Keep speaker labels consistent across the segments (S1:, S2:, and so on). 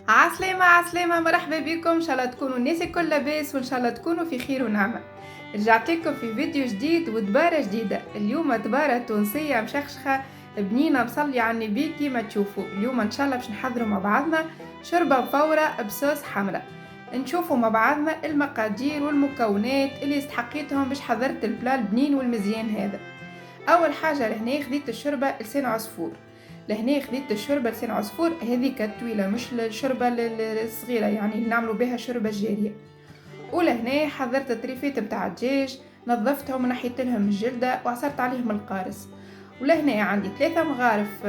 S1: عسلامة عسلامة، مرحبا بكم. ان شاء الله تكونوا الناس الكل لاباس، وان شاء الله تكونوا في خير ونعمة. رجعت لكم في فيديو جديد ودبارة جديدة. اليوم دبارة تونسية مشخشخة بنينة مصلي على النبي كيما تشوفوا. اليوم ان شاء الله باش نحضروا مع بعضنا شوربة مفورة بصوص حمراء. نشوفوا مع بعضنا المقادير والمكونات اللي استحقيتهم باش حضرت البلا البنين والمزيان هذا. اول حاجه لهنا خديت الشوربه لسان عصفور. لهنا خديت الشوربه لسان عصفور هذيك الطويله، مش الشوربه الصغيره يعني اللي نعملوا بها شوربه جاريه. ولهنا حضرت طريفات متاع الدجاج، نظفتهم ونحيت لهم الجلده وعصرت عليهم القارص. ولهنا عندي 3 مغارف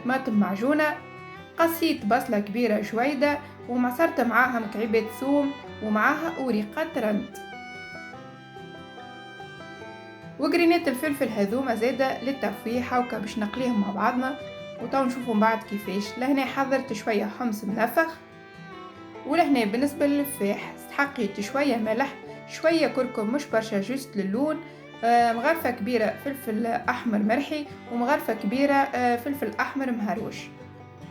S1: طماطم معجونه، قصيت بصله كبيره جويده ومعصرت معاها مكعبات ثوم ومعاها وريقات رند وقرينات الفلفل هذوما زاده للتفويحه وكا باش نقليهم مع بعضنا. وتو نشوفوا من بعد كيفاش. لهنا حضرت شويه حمص منفخ. ولهنا بالنسبه للفاح استحقيت شويه ملح، شويه كركم مش برشا جوست للون، مغرفه كبيره فلفل احمر مرحي، ومغرفه كبيره فلفل احمر مهروش،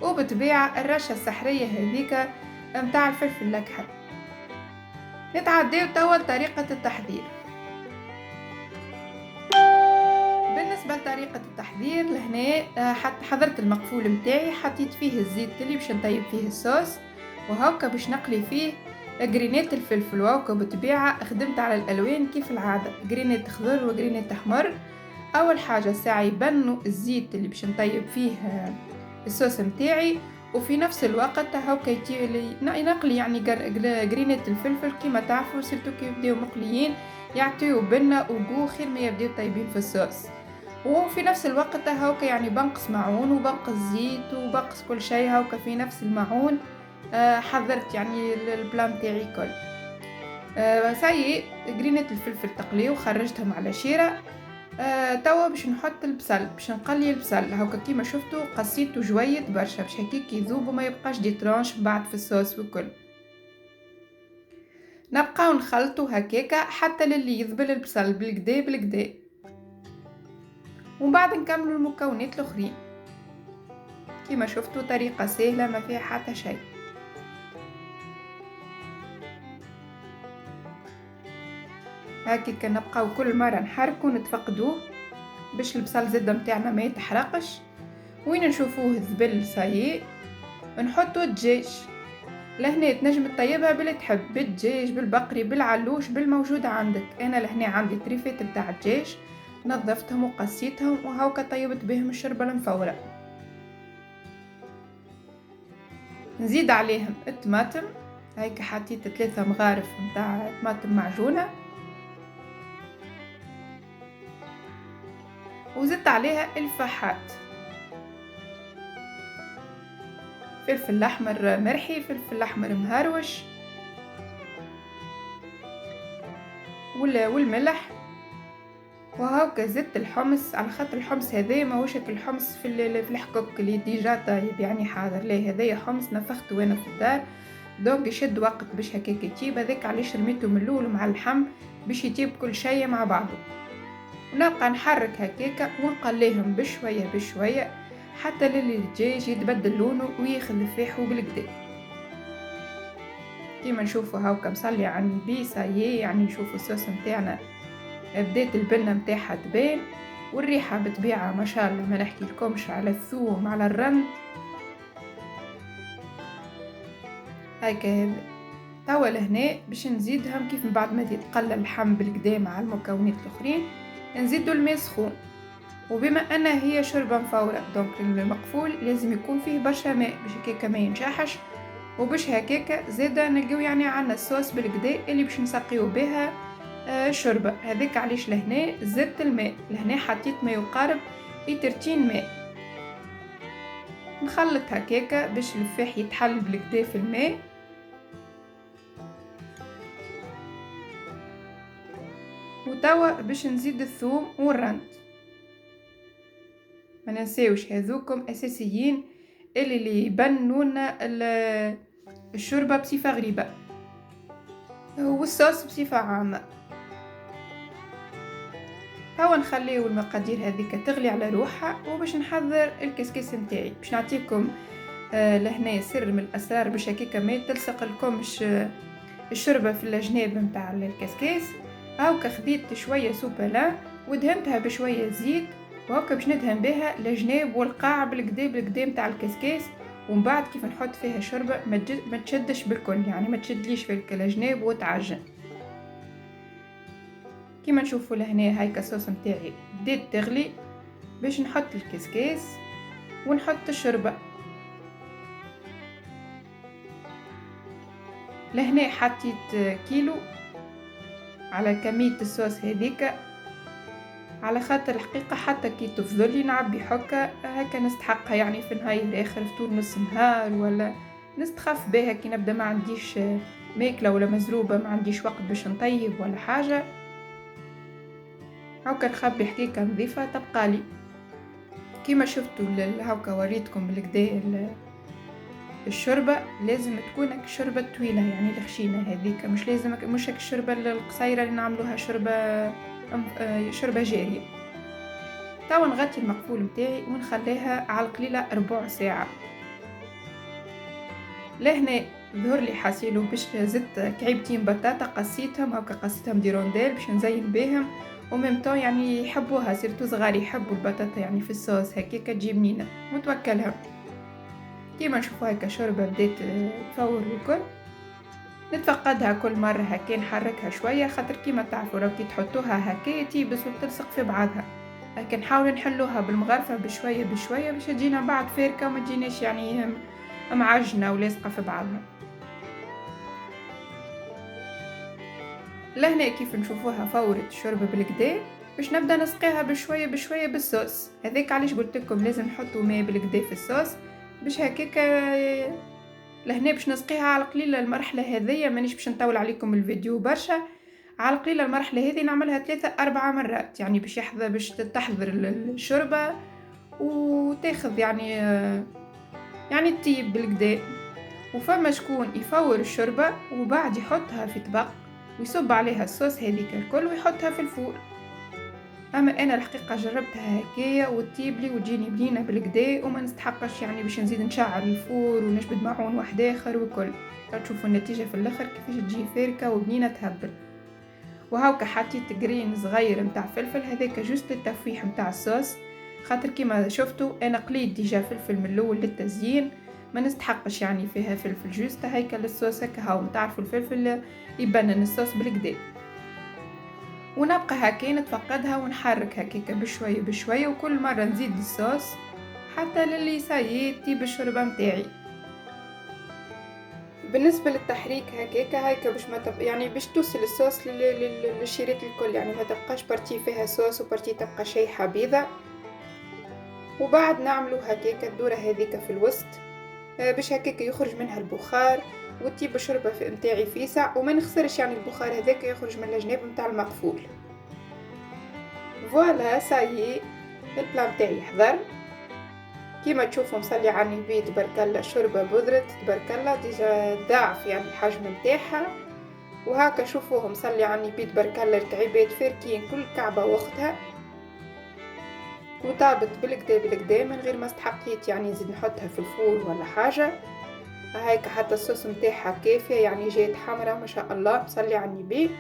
S1: وبطبيعه الرشه السحريه هذيك متاع الفلفل الاكحل. نتعداو توا لطريقه التحضير. بالنسبه لطريقه التحضير لهنا حضرت المقفول متاعي، حطيت فيه الزيت اللي باش نطيب فيه الصوص، وهاكا باش نقلي فيه قرينات الفلفل. وهاكا بطبيعه خدمت على الالوان كيف العاده، قرينات خضر وقرينات احمر. اول حاجه ساعه يبنوا الزيت اللي باش نطيب فيه الصوص متاعي، وفي نفس الوقت هاكا ينقلي يعني قرينات الفلفل كيما تعرفوا سيرتو كي يبداو مقليين يعطيو بنه وجو خير ما يبداو طيبين في الصوص. وفي نفس الوقت هاكا يعني بنقص معون وبنقص زيت وبنقص كل شيء هاكا في نفس المعون. حضرت يعني البلا متاعي كل. سايي قرينات الفلفل تقلي وخرجتهم على شيرة. توا باش نحط البصل، باش نقلي البصل هاكا كيما شفتوا قصيته جوية برشا باش هكاك يذوب وما يبقاش دي ترانش بعد في الصوص وكل. نبقاو نخلطو هكاكا حتى للي يذبل البصل بالكدا بالكدا، ومن بعد نكملوا المكونات الاخرين. كما شفتوا طريقة سهلة ما فيها حتى شيء. هكاك نبقاو كل مرة نحركو نتفقدوه باش البصل زبدة متاعنا ما يتحرقش. وين نشوفوه ذبل صايي نحطو الدجاج. لهنا تنجم تطيبها باللي تحب، بالدجاج بالبقري بالعلوش بالموجود عندك. انا لهنا عندي طريفات متاع الدجاج نظفتهم وقصيتهم وهاكا طيبت بهم الشوربه المفوره. نزيد عليهم الطماطم، هيك حطيت 3 مغارف متاع طماطم معجونه، وزدت عليها الفاحات، فلفل احمر مرحي فلفل احمر مهروش والملح. وهاكا زدت الحمص على خاطر الحمص هذا ماهوش الحمص في الحكوك اللي ديجا طايب يعني حاضر، لا هذايا حمص نفخته وانا في الدار دونك يشد وقت باش هكاك يطيب. هذاك علاش رميته من الاول مع اللحم باش يطيب كل شيء مع بعضه. ونبقى نحرك هكاك ونقليهم بشويه بشويه حتى للي الدجاج يتبدل لونه وياخذ فيحو بالكدا. كيما نشوفوا هاكا مصلي على النبي صايي، يعني نشوفوا الصوص نتاعنا بدات البنه نتاعها تبان، والريحه بطبيعه ما شاء الله ما نحكي لكمش على الثوم على الرن. هكا توا لهنا باش نزيدهم كيف من بعد ما يتقلى اللحم بالكدا مع المكونات الاخرين نزيدوا الماء سخون. وبما ان هي شوربه مفوره دونك المقفول لازم يكون فيه برشا ماء باش هكاكا ما ينشحش، وباش هكاكا زاده نلقاو يعني عندنا الصوص بالكدا اللي باش نسقيو بها الشوربه. هذاك علاش لهنا زدت الماء، لهنا حطيت ما يقارب 2 ماء. نخلط هكاكا باش الفاح يتحل بالكدا في الماء. وتوا باش نزيد الثوم والرند، ما ننساوش هذوكم اساسيين اللي يبنونا الشوربه بصفه غريبه والصوص بصفه عامه. توا نخليو المقادير هذيك تغلي على روحها وباش نحضر الكسكس نتاعي. باش نعطيكم لهنا سر من الاسرار باش هكاكا ما تلصق لكمش الشوربه في الجناب نتاع الكسكاس. هاكا خديت شويه سوبلا ودهنتها بشويه زيت، وهكا باش ندهن بها الجناب والقاع بالكدا نتاع الكسكاس. ومن بعد كيف نحط فيها الشوربه ما تشدش بالكل، يعني ما تشدليش في الجناب وتعجن. كيما نشوفوا لهنا هايكا الصوص نتاعي بدات تغلي، باش نحط الكسكاس ونحط الشوربه. لهنا حطيت كيلو على كمية الصوص هذيك، على خاطر الحقيقة حتى كي تفضلي نعبي حكة هكا نستحقها، يعني في نهاية الاخر فطور نص نهار ولا نستخف بها كي نبدا ما عنديش ماكلة ولا مزروبة، ما عنديش وقت باش نطيب ولا حاجة، هكا نخبي حقيقة نظيفة تبقالي. كيما شفتوا هكا وريتكم بالكدا الشوربه لازم تكون الشوربه طويله، يعني الخشينه هذيك، مش لازم مش الشوربه القصيره اللي نعملوها شوربه جاريه. توا نغطي المقفول متاعي ونخليها على القليله ربع ساعه. لهنا ظهر لي حاسيلو باش زدت كعيبتين بطاطا قصيتهم هكا، قصيتهم ديرونديل باش نزين بهم، وميمتو يعني يحبوها سيرتو صغار يحبوا البطاطا يعني في الصوص هكاك تجي بنينه متوكلها. كيما نشوفوا هكا شوربه بدات تفور الكل، نتفقدها كل مره هكا نحركها شويه، خاطر كيما تعرفوا راكي تحطوها هكا تيبس وتلصق في بعضها، هكا نحاول نحلوها بالمغرفه بشويه بشويه باش تجينا بعد فاركه وما تجيناش يعني معجنه ولاصقه في بعضها. لهنا كيف نشوفوها فورت الشوربه بالكدا، باش نبدا نسقيها بشويه بشويه بالصوص هذاك. علاش قلت لكم لازم نحطوا ماء بالكدا في الصوص باش هكاك. لهنا باش نسقيها على قليله المرحله هذيا، مانيش باش نطول عليكم الفيديو برشا، على قليله المرحله هذه نعملها 3-4 مرات، يعني باش تحضر الشوربه وتاخذ يعني تطيب بالكدا. وفما شكون يفور الشوربه وبعد يحطها في طبق ويصب عليها الصوص هذيك الكل ويحطها في الفور. اما انا الحقيقه جربتها هكايا وتطيب لي وتجيني بنينه بالكدا وما نستحقش يعني باش نزيد نشعل الفور ونجبد معون واحد اخر وكل. تشوفوا النتيجه في الاخر كيفاش تجي فاركه وبنينه تهبل. وهاوكا حطيت جرين صغير نتاع فلفل هذاك جوست للتفويح نتاع الصوص، خاطر كيما شفتوا انا قليت ديجا فلفل من الاول للتزيين، ما نستحقش يعني فيها فلفل جوست هيك للصوص هكا. هاو تعرفوا الفلفل يبنن الصوص بالكدا. ونبقى هكا نتفقدها ونحرك هكاك بشويه بشويه، وكل مره نزيد الصوص حتى للي سايي بالشوربه متاعي. بالنسبه للتحريك هكاك باش ما يعني باش توصل الصوص للشريط الكل، يعني ما تبقاش بارتي فيها صوص وبارتي تبقى شيحه بيضه. وبعد نعملو هكاك الدوره هذيك في الوسط باش هكاك يخرج منها البخار وتطيب الشوربه متاعي فيسع وما نخسرش، يعني البخار هذاك يخرج من الجناب نتاع المقفول. فوالا سايي البلا متاعي حضر كيما تشوفوا مصلي على النبي تبارك الله، الشوربه بذرت تبارك الله ديجا ضعف يعني الحجم نتاعها. وهكا شوفوهم مصلي على النبي تبارك الله الكعيبات فاركين كل كعبه وقتها، وطابت بالكدا من غير ما استحقيت يعني نزيد نحطها في الفور ولا حاجه. هايك حتى الصوص نتاعها كافيه، يعني جات حمرا ما شاء الله مصلي على النبي.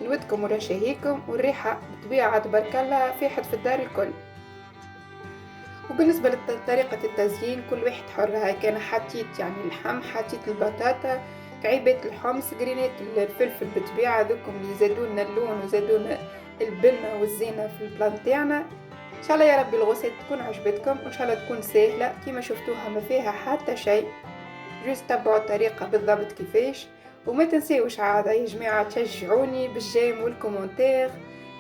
S1: نودكم ولا شهيكم والريحه بطبيعه تبارك الله فاحت في الدار الكل. وبالنسبه لطريقه التزيين كل واحد حر، هاك انا حطيت يعني اللحم، حطيت البطاطا، كعيبات الحمص، جرينات الفلفل بالطبيعه ذوكم اللي زادونا اللون وزادونا البنه والزينه في البلان تاعنا. ان شاء الله يا ربي الغوصات تكون عجبتكم وان شاء الله تكون سهله كيما شفتوها ما فيها حتى شيء، جوست تبعوا الطريقه بالضبط كيفاش. وما تنسيوش عاد يا جماعه تشجعوني بالجيم والكومنتير،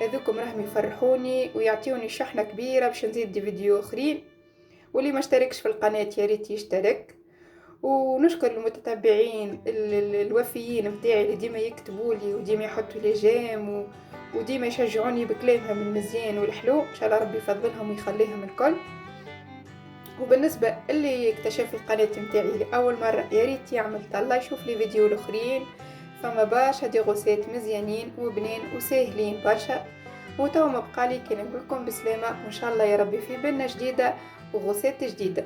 S1: هذوكم راهم يفرحوني ويعطيوني شحنه كبيره باش نزيد دي فيديو اخرين. واللي ما اشتركش في القناه يا ريت يشترك. ونشكر المتتبعين الوفيين متاعي اللي ديما يكتبوا لي وديما يحطوا لي جيم وديما يشجعوني بكلامهم المزيان والحلو، ان شاء الله ربي يفضلهم ويخليهم الكل. وبالنسبه اللي اكتشف القناه متاعي لاول مره يا ريت يعمل طله يشوف لي فيديو الاخرين، فما برشا دي غوسات مزيانين وبنين وساهلين برشا. وتو ما بقالي كي نقولكم بسلامه وان شاء الله يا ربي في بنا جديده وغوسات جديده.